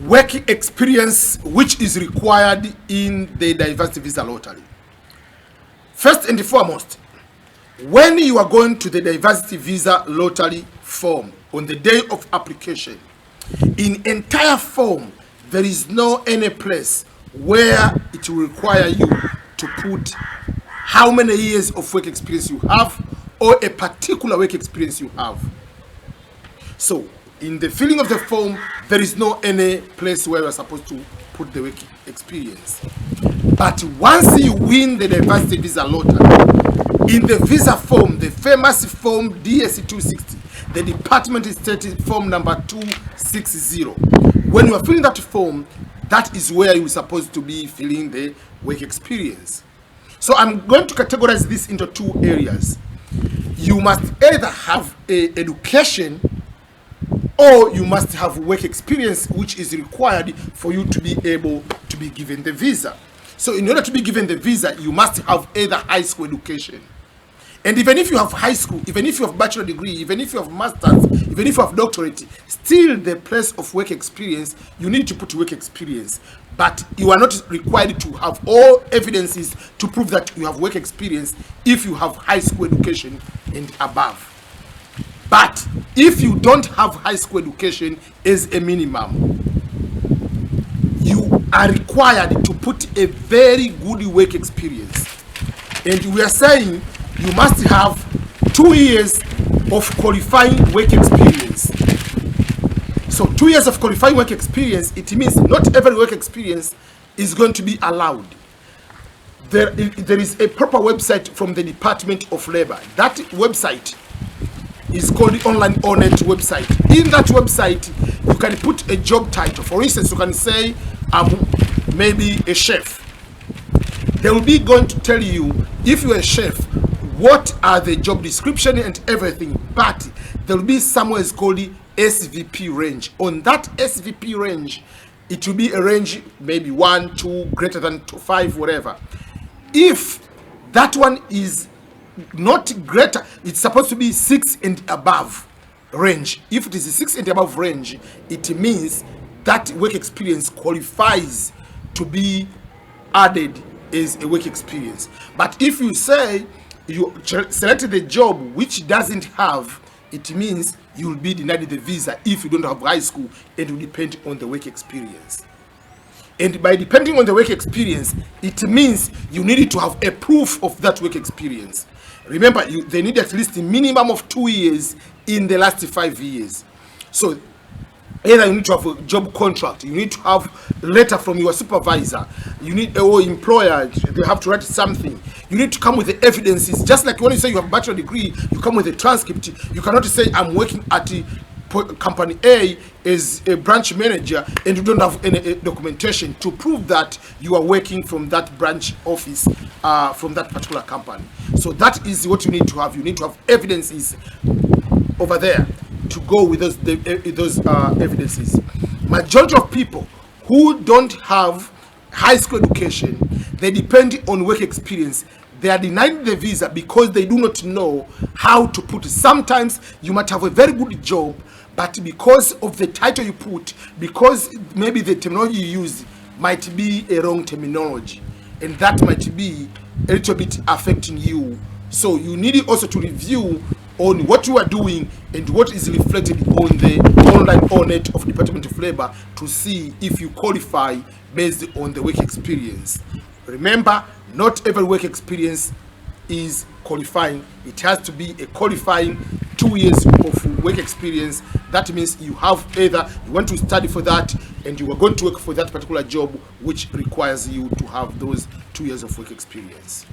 work experience which is required in the diversity visa lottery. First and foremost, when you are going to the diversity visa lottery form on the day of application, in entire form there is no any place where it will require you to put how many years of work experience you have or a particular work experience you have. So in the filling of the form, there is no any place where you are supposed to put the work experience. But once you win the diversity visa lottery, in the visa form, the famous form DSC 260, the department is stated form number 260. When you are filling that form, that is where you are supposed to be filling the work experience. So I'm going to categorize this into two areas. You must either have a education or you must have work experience which is required for you to be able to be given the visa. So in order to be given the visa, you must have either high school education. And even if you have high school, even if you have bachelor degree, even if you have master's, even if you have doctorate, still the place of work experience, you need to put work experience. But you are not required to have all evidences to prove that you have work experience if you have high school education and above. But if you don't have high school education as a minimum, you are required to put a very good work experience. And we are saying you must have 2 years of qualifying work experience. So 2 years of qualifying work experience, it means not every work experience is going to be allowed. There is a proper website from the Department of Labor. That website is called the Online ONET website. In that website, you can put a job title. For instance, you can say, I'm maybe a chef. They will be going to tell you, if you're a chef, what are the job description and everything. But there will be somewhere it's called the SVP range. On that SVP range, it will be a range maybe 1, 2, greater than 5, whatever. If that one is not greater, it's supposed to be 6 and above range. If it is a 6 and above range, it means that work experience qualifies to be added as a work experience. But if you say you selected the job which doesn't have, it means you will be denied the visa if you don't have high school, and will depend on the work experience. And by depending on the work experience, it means you need to have a proof of that work experience. Remember, they need at least a minimum of 2 years in the last 5 years. So either you need to have a job contract, you need to have a letter from your supervisor, you need or employer, they have to write something. You need to come with the evidences. Just like when you say you have a bachelor degree, you come with a transcript. You cannot say I'm working at the company A as a branch manager and you don't have any documentation to prove that you are working from that branch office from that particular company. So that is what you need to have. You need to have evidences over there to go with those evidences. Majority of people who don't have high school education, they depend on work experience. They are denied the visa because they do not know how to put it. Sometimes you might have a very good job, but because of the title you put, because maybe the terminology you use might be a wrong terminology, and that might be a little bit affecting you. So you need also to review on what you are doing and what is reflected on the online ONET of Department of Labor to see if you qualify based on the work experience. Remember, not every work experience is qualifying. It has to be a qualifying 2 years of work experience. That means you have either you want to study for that and you are going to work for that particular job which requires you to have those 2 years of work experience.